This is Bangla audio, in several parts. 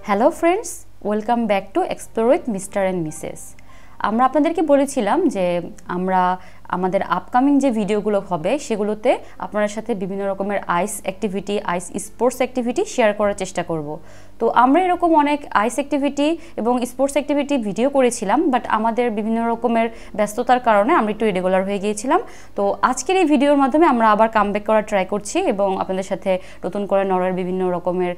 Hello friends, welcome back to explore with mister and Mrs. আমরা আপনাদেরকে বলেছিলাম যে আমরা আমাদের আপকামিং যে ভিডিওগুলো হবে সেগুলোতে আপনাদের সাথে বিভিন্ন রকমের আইস অ্যাক্টিভিটি, আইস স্পোর্টস অ্যাক্টিভিটি শেয়ার করার চেষ্টা করব। তো আমরা এরকম অনেক আইস অ্যাক্টিভিটি এবং স্পোর্টস অ্যাক্টিভিটি ভিডিও করেছিলাম, বাট আমাদের বিভিন্ন রকমের ব্যস্ততার কারণে আমরা একটু ইরেগুলার হয়ে গিয়েছিলাম। তো আজকের এই ভিডিওর মাধ্যমে আমরা আবার কামব্যাক করার ট্রাই করছি এবং আপনাদের সাথে নতুন করে নরওয়ের বিভিন্ন রকমের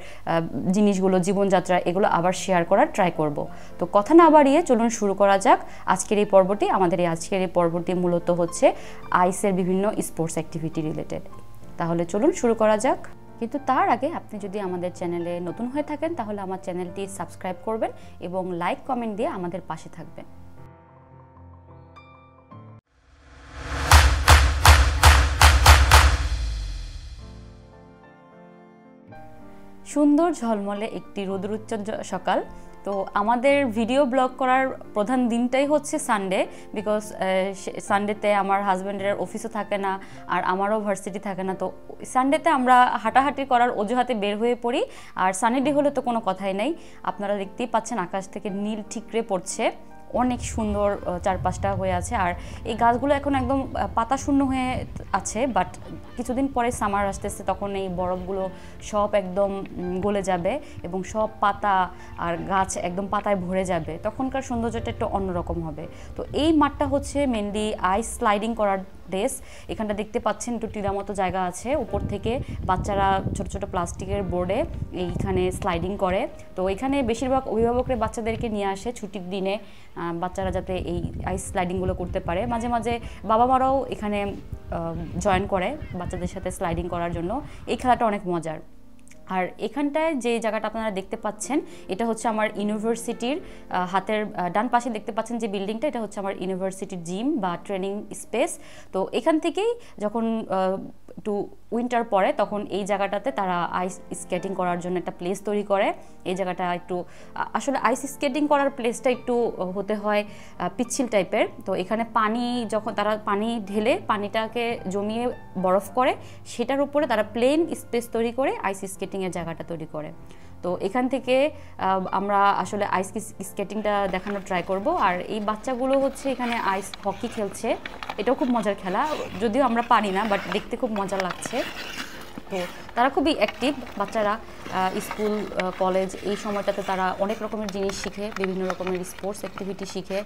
জিনিসগুলো, জীবনযাত্রা, এগুলো আবার শেয়ার করার ট্রাই করব। তো কথা না বাড়িয়ে চলুন শুরু করা যাক আজকের এই পর্বটি। আমাদের এই আজকের এই পর্বটি মূলত হচ্ছে আইসের বিভিন্ন স্পোর্টস অ্যাক্টিভিটি রিলেটেড। তাহলে চলুন শুরু করা যাক। কিন্তু তার আগে আপনি যদি আমাদের চ্যানেলে নতুন হয়ে থাকেন তাহলে আমার চ্যানেলটি সাবস্ক্রাইব করবেন এবং লাইক কমেন্ট দিয়ে আমাদের পাশে থাকবেন। সুন্দর ঝলমলে একটি রোদুচ্চল সকাল। তো আমাদের ভিডিও ব্লগ করার প্রধান দিনটাই হচ্ছে সানডে, বিকজ সানডেতে আমার হাজব্যান্ডের অফিসও থাকে না আর আমারও ভার্সিটি থাকে না। তো সানডেতে আমরা হাঁটাহাঁটি করার অজুহাতে বের হয়ে পড়ি। আর সানি ডে হলে তো কোনো কথাই নেই, আপনারা দেখতেই পাচ্ছেন আকাশ থেকে নীল ঠিকরে পড়ছে, অনেক সুন্দর চারপাশটা হয়ে আছে। আর এই গাছগুলো এখন একদম পাতা শূন্য হয়ে আছে, বাট কিছুদিন পরে সামার আসতেছে, তখন এই বরফগুলো সব একদম গলে যাবে এবং সব পাতা আর গাছ একদম পাতায় ভরে যাবে, তখনকার সৌন্দর্যটা একটু অন্যরকম হবে। তো এই মাঠটা হচ্ছে মেনলি আইস স্লাইডিং করার ডেস। এখানটা দেখতে পাচ্ছেন একটু টিলা মতো জায়গা আছে, উপর থেকে বাচ্চারা ছোট ছোট প্লাস্টিকের বোর্ডে এইখানে স্লাইডিং করে। তো এখানে বেশিরভাগ অভিভাবকরা বাচ্চাদেরকে নিয়ে আসে ছুটির দিনে, বাচ্চারা যাতে এই আইস স্লাইডিংগুলো করতে পারে। মাঝে মাঝে বাবা মারাও এখানে জয়েন করে বাচ্চাদের সাথে স্লাইডিং করার জন্য। এই খেলাটা অনেক মজার। আর এখানটায় যে জায়গাটা আপনারা দেখতে পাচ্ছেন এটা হচ্ছে আমার ইউনিভার্সিটির হাতের ডান পাশে দেখতে পাচ্ছেন যে বিল্ডিংটা, এটা হচ্ছে আমার ইউনিভার্সিটির জিম বা ট্রেনিং স্পেস। তো এখান থেকেই যখন একটু উইন্টার পরে তখন এই জায়গাটাতে তারা আইস স্কেটিং করার জন্য একটা প্লেস তৈরি করে। এই জায়গাটা একটু আসলে আইস স্কেটিং করার প্লেসটা একটু হতে হয় পিচ্ছিল টাইপের। তো এখানে পানি যখন তারা পানি ঢেলে পানিটাকে জমিয়ে বরফ করে, সেটার উপরে তারা প্লেন স্পেস তৈরি করে আইস স্কেটিংয়ের জায়গাটা তৈরি করে। তো এখান থেকে আমরা আসলে আইস স্কেটিংটা দেখানোর ট্রাই করব। আর এই বাচ্চাগুলো হচ্ছে এখানে আইস হকি খেলছে, এটাও খুব মজার খেলা, যদিও আমরা পারি না, বাট দেখতে খুব মজা লাগছে। তো তারা খুবই অ্যাক্টিভ বাচ্চারা, স্কুল কলেজ এই সময়টাতে তারা অনেক রকমের জিনিস শিখে, বিভিন্ন রকমের স্পোর্টস অ্যাক্টিভিটি শিখে,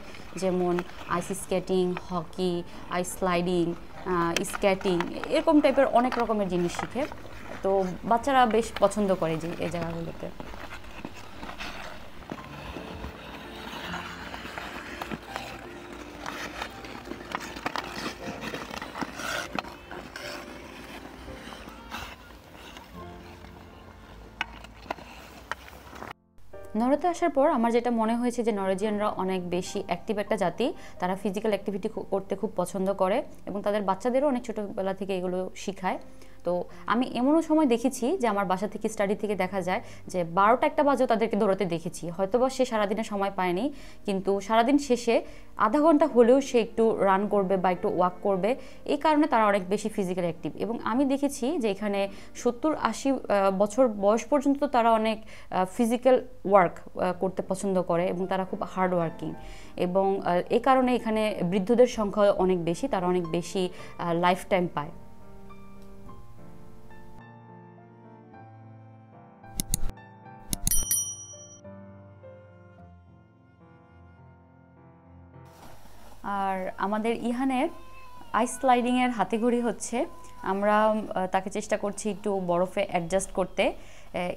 যেমন আইস স্কেটিং, হকি, আইস স্লাইডিং, স্কেটিং, এরকম টাইপের অনেক রকমের জিনিস শিখে। তো বাচ্চারা বেশ পছন্দ করে যে এই জায়গাগুলোতে। নরওয়েতে আসার পর আমার যেটা মনে হয়েছে যে নরওয়েজিয়ানরা অনেক বেশি অ্যাক্টিভ একটা জাতি। তারা ফিজিক্যাল অ্যাক্টিভিটি করতে খুব পছন্দ করে এবং তাদের বাচ্চাদেরও অনেক ছোটোবেলা থেকে এগুলো শেখায়। তো আমি এমনও সময় দেখেছি যে আমার বাসা থেকে স্টাডি থেকে দেখা যায় যে 12টা-1টা বাজেও তাদেরকে দৌড়াতে দেখেছি। হয়তোবা সে সারাদিনে সময় পায়নি, কিন্তু সারাদিন শেষে আধা ঘন্টা হলেও সে একটু রান করবে বা একটু ওয়াক করবে। এই কারণে তারা অনেক বেশি ফিজিক্যাল অ্যাক্টিভ। এবং আমি দেখেছি যে এখানে 70-80 বছর বয়স পর্যন্ত তারা অনেক ফিজিক্যাল ওয়ার্ক করতে পছন্দ করে এবং তারা খুব হার্ড ওয়ার্কিং। এবং এই কারণে এখানে বৃদ্ধদের সংখ্যা অনেক বেশি, তারা অনেক বেশি লাইফ টাইম পায়। আর আমাদের ইহানের আইস স্লাইডিংয়ের হাতেখড়ি হচ্ছে, আমরা তাকে চেষ্টা করছি একটু বরফে অ্যাডজাস্ট করতে।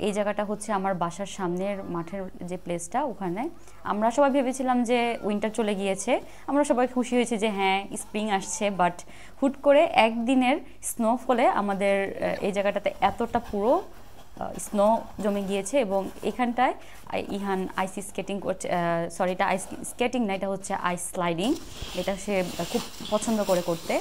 এই জায়গাটা হচ্ছে আমার বাসার সামনের মাঠের যে প্লেসটা, ওখানে আমরা সবাই ভেবেছিলাম যে উইন্টার চলে গিয়েছে, আমরা সবাই খুশি হয়েছি যে হ্যাঁ স্প্রিং আসছে, বাট হুট করে একদিনের স্নোফলে আমাদের এই জায়গাটাতে এতটা পুরো স্নো জমে গিয়েছে। এবং এখানটায় ইহান আইস স্কেটিং করছে, সরি এটা আইস স্কেটিং না, এটা হচ্ছে আইস স্লাইডিং, এটা সে খুব পছন্দ করে করতে।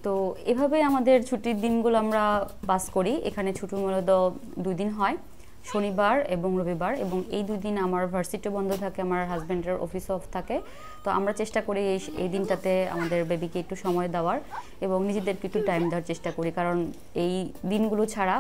তো এভাবে আমাদের ছুটির দিনগুলো আমরা পাস করি। এখানে ছুটি মূলত 2 দিন হয়, শনিবার এবং রবিবার, এবং এই 2 দিন আমার ভার্সিটি বন্ধ থাকে, আমার হাজব্যান্ডের অফিস অফ থাকে। তো আমরা চেষ্টা করি এই দিনটাতে আমাদের বেবিকে একটু সময় দেওয়ার এবং নিজেদেরকে একটু টাইম দেওয়ার চেষ্টা করি, কারণ এই দিনগুলো ছাড়া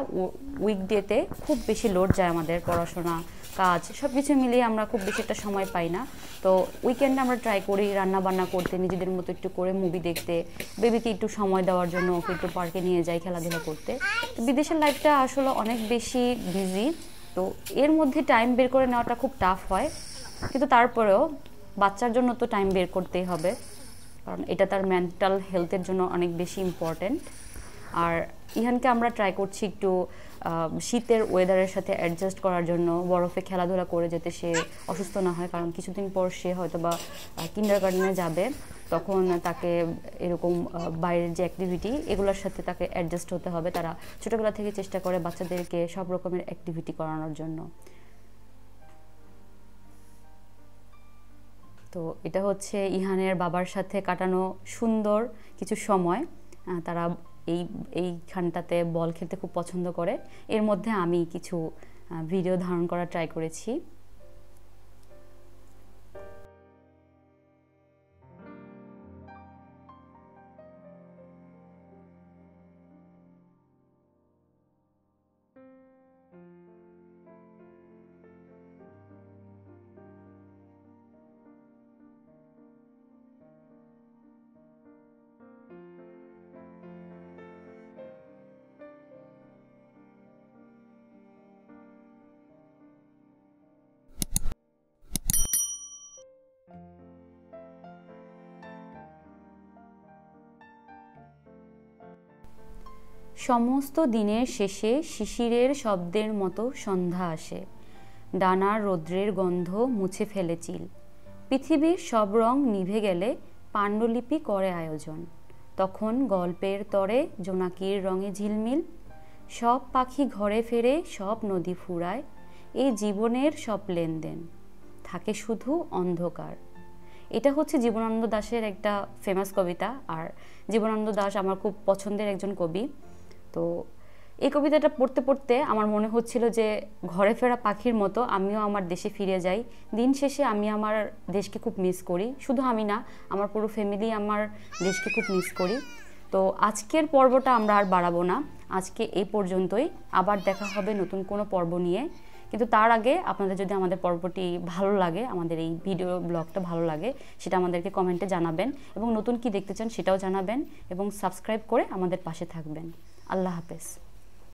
উইকডেতে খুব বেশি লোড যায় আমাদের, পড়াশোনা, কাজ সব কিছু মিলিয়ে আমরা খুব বেশি একটা সময় পাই না। তো উইকেন্ডে আমরা ট্রাই করি রান্না বান্না করতে, নিজেদের মতো একটু করে মুভি দেখতে, বেবিকে একটু সময় দেওয়ার জন্য ওকে একটু পার্কে নিয়ে যাই খেলাধুলা করতে। তো বিদেশের লাইফটা আসলে অনেক বেশি বিজি, তো এর মধ্যে টাইম বের করে নেওয়াটা খুব টাফ হয়, কিন্তু তারপরেও বাচ্চার জন্য তো টাইম বের করতেই হবে, কারণ এটা তার মেন্টাল হেলথের জন্য অনেক বেশি ইম্পর্টেন্ট। আর ইহানকে আমরা ট্রাই করছি একটু শীতের ওয়েদারের সাথে অ্যাডজাস্ট করার জন্য, বরফে খেলাধুলা করে যাতে সে অসুস্থ না হয়, কারণ কিছুদিন পর সে হয়তো বা কিন্ডারগার্টেনে যাবে, তখন তাকে এরকম বাইরের যে অ্যাক্টিভিটি এগুলোর সাথে তাকে অ্যাডজাস্ট হতে হবে। তারা ছোটোবেলা থেকে চেষ্টা করে বাচ্চাদেরকে সব রকমের অ্যাক্টিভিটি করানোর জন্য। তো এটা হচ্ছে ইহানের বাবার সাথে কাটানো সুন্দর কিছু সময়। তারা এইখানটাতে বল খেলতে খুব পছন্দ করে। এর মধ্যে আমি কিছু ভিডিও ধারণ করার ট্রাই করেছি। সমস্ত দিনের শেষে শিশিরের শব্দের মতো সন্ধ্যা আসে, ডানার রৌদ্রের গন্ধ মুছে ফেলে চিল। পৃথিবীর সব রং নিভে গেলে পাণ্ডুলিপি করে আয়োজন, তখন গল্পের তরে জোনাকির রঙে ঝিলমিল। সব পাখি ঘরে ফেরে, সব নদী ফুরায়, এই জীবনের সব লেনদেন, থাকে শুধু অন্ধকার। এটা হচ্ছে জীবনানন্দ দাশের একটা ফেমাস কবিতা, আর জীবনানন্দ দাশ আমার খুব পছন্দের একজন কবি। তো এই কবিতাটা পড়তে পড়তে আমার মনে হচ্ছিল যে ঘরে ফেরা পাখির মতো আমিও আমার দেশে ফিরে যাই। দিন শেষে আমি আমার দেশকে খুব মিস করি, শুধু আমি না, আমার পুরো ফ্যামিলি আমার দেশকে খুব মিস করি। তো আজকের পর্বটা আমরা আর বাড়াবো না, আজকে এই পর্যন্তই। আবার দেখা হবে নতুন কোনো পর্ব নিয়ে, কিন্তু তার আগে আপনাদের যদি আমাদের পর্বটি ভালো লাগে, আমাদের এই ভিডিও ব্লগটা ভালো লাগে, সেটা আমাদেরকে কমেন্টে জানাবেন, এবং নতুন কি দেখতে চান সেটাও জানাবেন, এবং সাবস্ক্রাইব করে আমাদের পাশে থাকবেন। আল্লাহ হাফেজ।